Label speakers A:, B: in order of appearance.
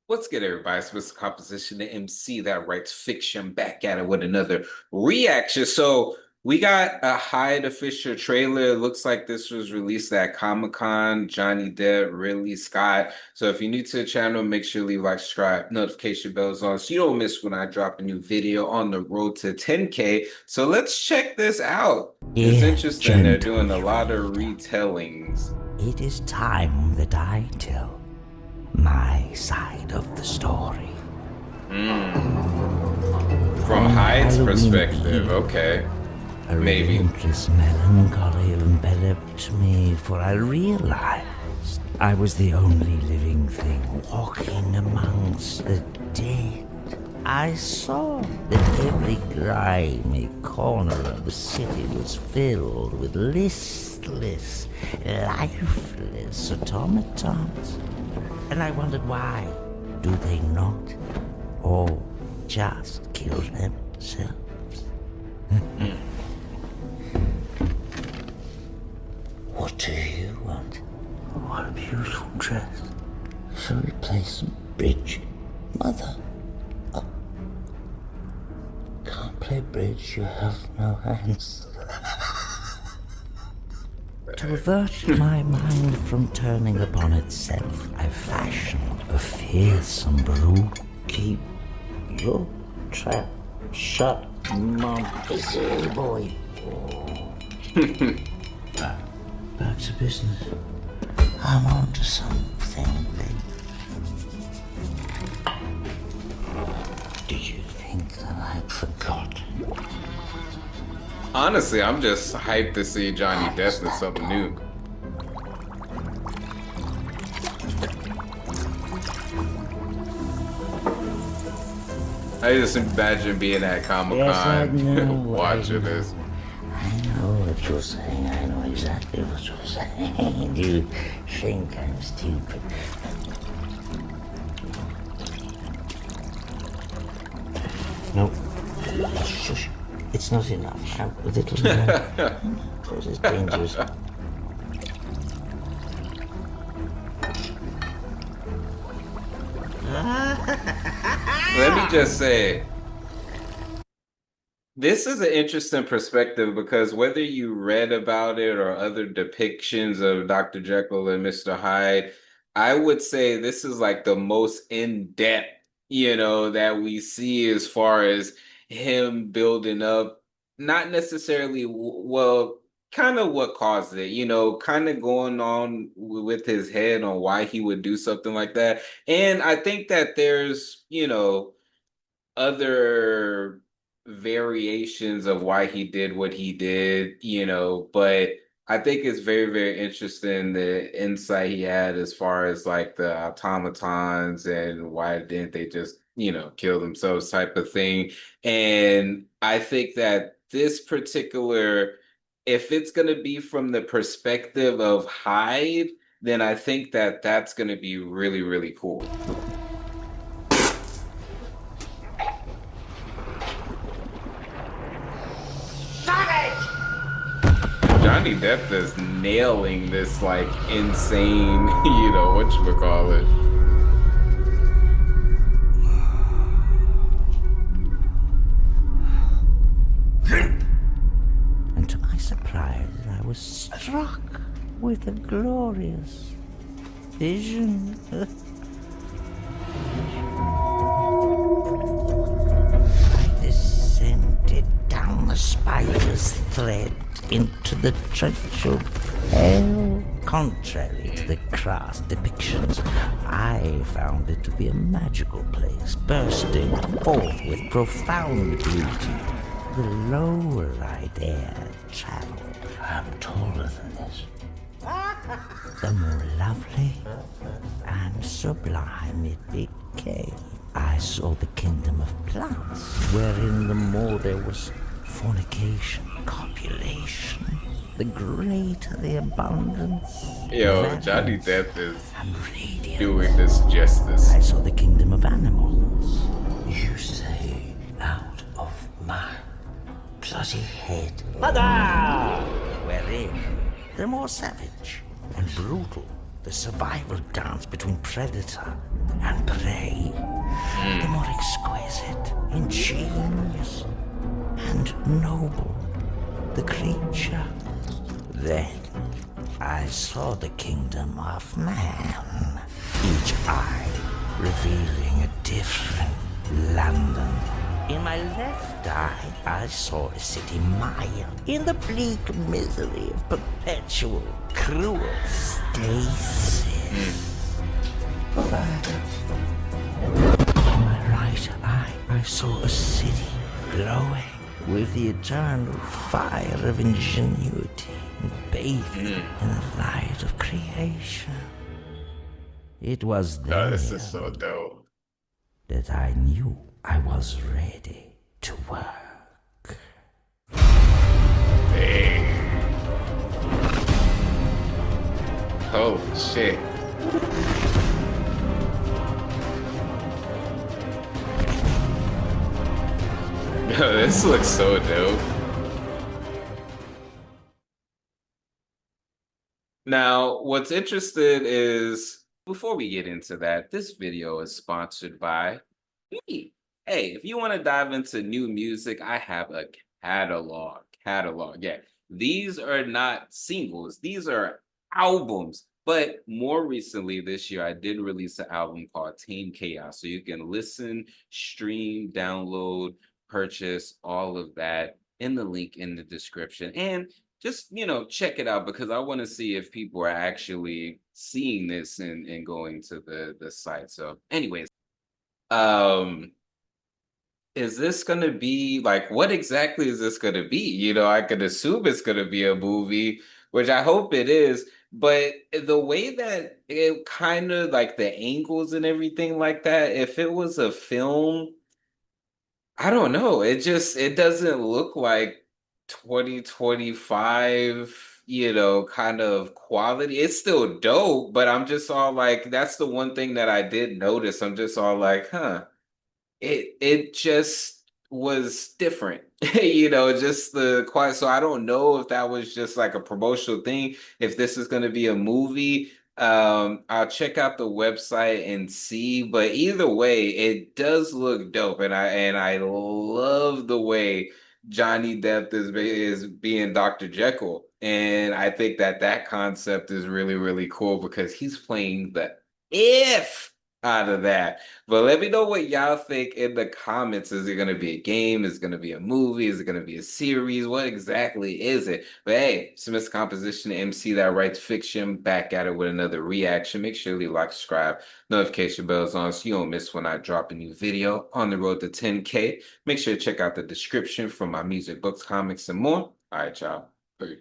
A: What's good, everybody? It's Mr. Composition, the MC that writes fiction, back at it with another reaction. So we got a Hyde official trailer. It looks like this was released at Comic-Con. Johnny Depp, Ridley Scott. So if you're new to the channel, make sure you leave like, subscribe, notification bells on so you don't miss when I drop a new video on the road to 10K. So let's check this out. It's
B: Dear
A: interesting. They're
B: gentle
A: doing a lot of
B: reader,
A: retellings.
B: it is time that I tell my side of the story.
A: From
B: On
A: Hyde's
B: Halloween
A: perspective,
B: Eve,
A: okay.
B: A
A: Maybe.
B: relentless melancholy enveloped me, for I realized I was the only living thing walking amongst the dead. I saw that every grimy corner of the city was filled with listless, lifeless automatons. And I wondered why do they not all just kill themselves? What do you want? What a beautiful dress. Shall we play some bridge? Mother. Oh. Can't play bridge, you have no hands. To avert my mind from turning upon itself, I fashioned a fearsome brew. Keep your trap shut, Mum. Easy, boy. Back to business. I'm on to something, then. Did you think that I'd forgotten?
A: Honestly, I'm just hyped to see Johnny Depp in something new. I just imagine being at Comic-Con watching this.
B: I know what you're saying. I know exactly what you're saying. You think I'm stupid. Nope. Shush. It's not enough. Out with it. This is dangerous.
A: Let me just say, this is an interesting perspective because whether you read about it or other depictions of Dr. Jekyll and Mr. Hyde, I would say this is like the most in-depth, that we see as far as him building up, not necessarily, well, kind of what caused it, kind of going on with his head on why he would do something like that. And I think that there's, other variations of why he did what he did, but I think it's very, very interesting the insight he had as far as like the automatons and why didn't they just, kill themselves type of thing. And I think that this particular, if it's going to be from the perspective of Hyde, then I think that that's going to be really, really cool. Johnny Depp is nailing this like insane, whatchamacallit.
B: And to my surprise, I was struck with a glorious vision. I descended down the spider's thread into the trench of hell. Contrary to the crass depictions, I found it to be a magical place, bursting forth with profound beauty. The lower I dared travel, I'm taller than this, the more lovely and sublime it became. I saw the kingdom of plants, wherein the more there was fornication, copulation, the greater the abundance.
A: Yo, Johnny Depp is doing this justice.
B: I saw the kingdom of animals. You say, out of my bloody head. Mother! Wherein the more savage and brutal, the survival dance between predator and prey. ingenious and noble the creature. Then I saw the kingdom of man, each eye revealing a different London. In my left eye, I saw a city mired in the bleak misery of perpetual, cruel stasis. Further, in my right eye, I saw a city glowing with the eternal fire of ingenuity and bathing in the light of creation. It was
A: Oh,
B: there
A: this is so dope.
B: that I knew I was ready to work.
A: Hey. Holy shit. Yo, this looks so dope. Now, what's interesting is before we get into that, this video is sponsored by me. Hey, if you want to dive into new music, I have a catalog. Catalog. Yeah. These are not singles, these are albums. But more recently this year, I did release an album called Tame Chaos. So you can listen, stream, download, purchase all of that in the link in the description. And just check it out because I want to see if people are actually seeing this and going to the site. So anyways, um is this gonna be like what exactly is this gonna be? I could assume it's gonna be a movie, which I hope it is, but the way that it kind of like the angles and everything like that, if it was a film, I don't know. It doesn't look like 2025, kind of quality. It's still dope, but I'm just all like, that's the one thing that I did notice. I'm just all like, huh. It just was different. Just the quiet. So I don't know if that was just like a promotional thing, if this is gonna be a movie. I'll check out the website and see, but either way, it does look dope, and I love the way Johnny Depp is being Dr. Jekyll, and I think that concept is really really cool because he's playing the if out of that. But let me know what y'all think in the comments. Is it going to be a game? Is it going to be a movie? Is it going to be a series? What exactly is it? But hey, Smith's Composition, MC that writes fiction, back at it with another reaction. Make sure you like, subscribe, notification bells on so you don't miss when I drop a new video on the road to 10K. Make sure to check out the description for my music, books, comics, and more. All right, y'all. Peace.